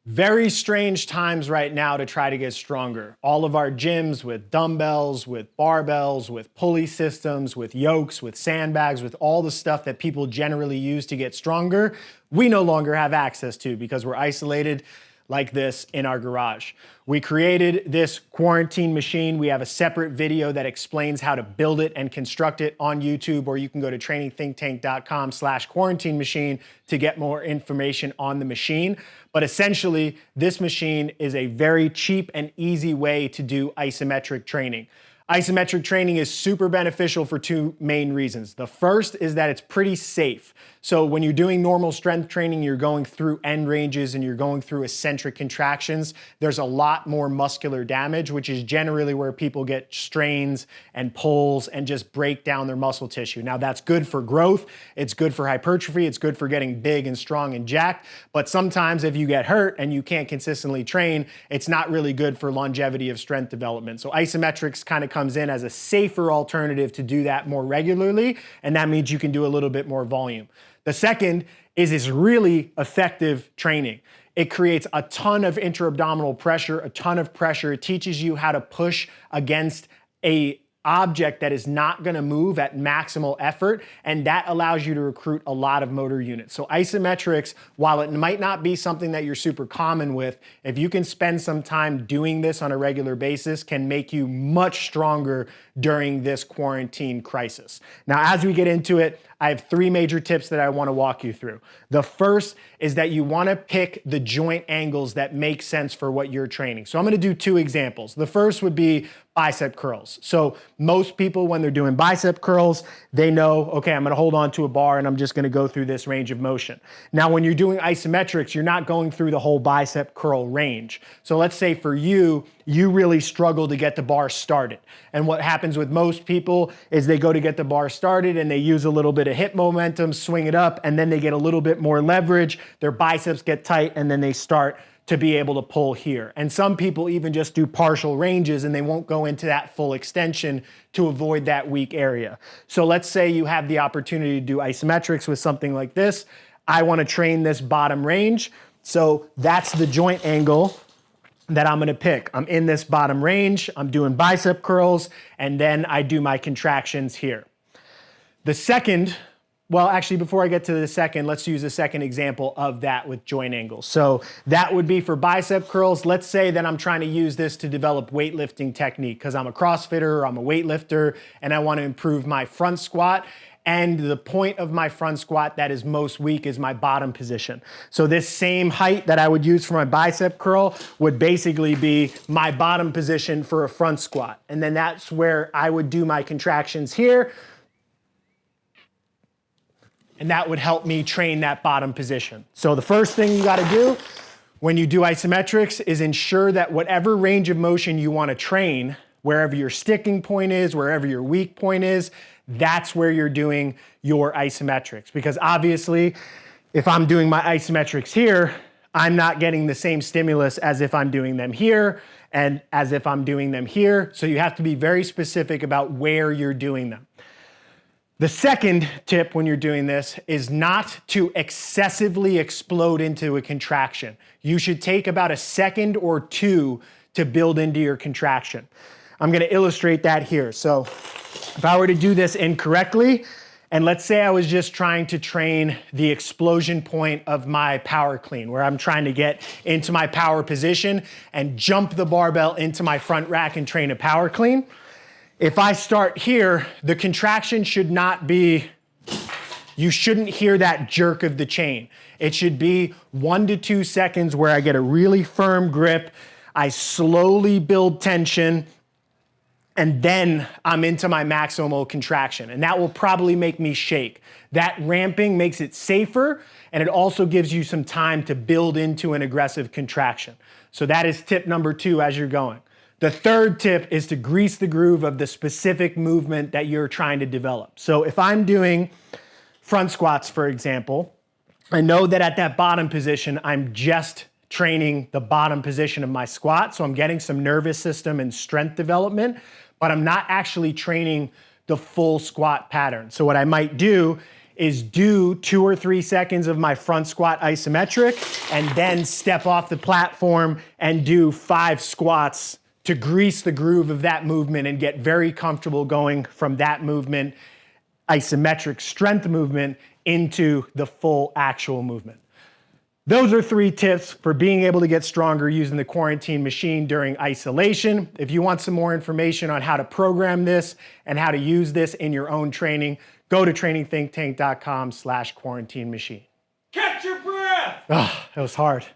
Very strange times right now to try to get stronger. All of our gyms with dumbbells, with barbells, with pulley systems, with yokes, with sandbags, with all the stuff that people generally use to get stronger, we no longer have access to because we're isolated like this in our garage. We created this quarantine machine. We have a separate video that explains how to build it and construct it on YouTube, or you can go to trainingthinktank.com/quarantine machine to get more information on the machine. But essentially, this machine is a very cheap and easy way to do isometric training. Isometric training is super beneficial for two main reasons. The first is that it's pretty safe. So when you're doing normal strength training, you're going through end ranges and you're going through eccentric contractions, there's a lot more muscular damage, which is generally where people get strains and pulls and just break down their muscle tissue. Now that's good for growth, it's good for hypertrophy, it's good for getting big and strong and jacked, but sometimes if you get hurt and you can't consistently train, it's not really good for longevity of strength development. So isometrics kind of comes in as a safer alternative to do that more regularly, and that means you can do a little bit more volume. The second is it's really effective training. It creates a ton of intra-abdominal pressure, a ton of pressure. It teaches you how to push against an object that is not gonna move at maximal effort, and that allows you to recruit a lot of motor units. So isometrics, while it might not be something that you're super common with, if you can spend some time doing this on a regular basis, can make you much stronger during this quarantine crisis. Now, as we get into it, I have three major tips that I want to walk you through. The first is that you want to pick the joint angles that make sense for what you're training. So I'm going to do two examples. The first would be bicep curls. So most people, when they're doing bicep curls, they know, okay, I'm going to hold on to a bar and I'm just going to go through this range of motion. Now, when you're doing isometrics, you're not going through the whole bicep curl range. So let's say for you, you really struggle to get the bar started. And what happens with most people is they go to get the bar started and they use a little bit of hip momentum, swing it up, and then they get a little bit more leverage, their biceps get tight, and then they start to be able to pull here. And some people even just do partial ranges and they won't go into that full extension to avoid that weak area. So let's say you have the opportunity to do isometrics with something like this. I want to train this bottom range. So that's the joint angle that I'm gonna pick. I'm in this bottom range, I'm doing bicep curls, and then I do my contractions here. The second, well, actually, before I get to the second, let's use a second example of that with joint angles. So that would be for bicep curls. Let's say that I'm trying to use this to develop weightlifting technique because I'm a CrossFitter or I'm a weightlifter and I want to improve my front squat. And the point of my front squat that is most weak is my bottom position. So this same height that I would use for my bicep curl would basically be my bottom position for a front squat. And then that's where I would do my contractions here. And that would help me train that bottom position. So the first thing you gotta do when you do isometrics is ensure that whatever range of motion you wanna train, wherever your sticking point is, wherever your weak point is, that's where you're doing your isometrics. Because obviously, if I'm doing my isometrics here, I'm not getting the same stimulus as if I'm doing them here and as if I'm doing them here. So you have to be very specific about where you're doing them. The second tip when you're doing this is not to excessively explode into a contraction. You should take about a second or two to build into your contraction. I'm gonna illustrate that here. So if I were to do this incorrectly, and let's say I was just trying to train the explosion point of my power clean, where I'm trying to get into my power position and jump the barbell into my front rack and train a power clean. If I start here, the contraction should not be, you shouldn't hear that jerk of the chain. It should be 1 to 2 seconds where I get a really firm grip, I slowly build tension, and then I'm into my maximal contraction. And that will probably make me shake. That ramping makes it safer, and it also gives you some time to build into an aggressive contraction. So that is tip number 2 as you're going. The third tip is to grease the groove of the specific movement that you're trying to develop. So if I'm doing front squats, for example, I know that at that bottom position, I'm just training the bottom position of my squat. So I'm getting some nervous system and strength development, but I'm not actually training the full squat pattern. So what I might do is do 2 or 3 seconds of my front squat isometric and then step off the platform and do 5 squats to grease the groove of that movement and get very comfortable going from that movement, isometric strength movement, into the full actual movement. Those are 3 tips for being able to get stronger using the quarantine machine during isolation. If you want some more information on how to program this and how to use this in your own training, go to trainingthinktank.com/quarantine machine. Catch your breath! Oh, that was hard.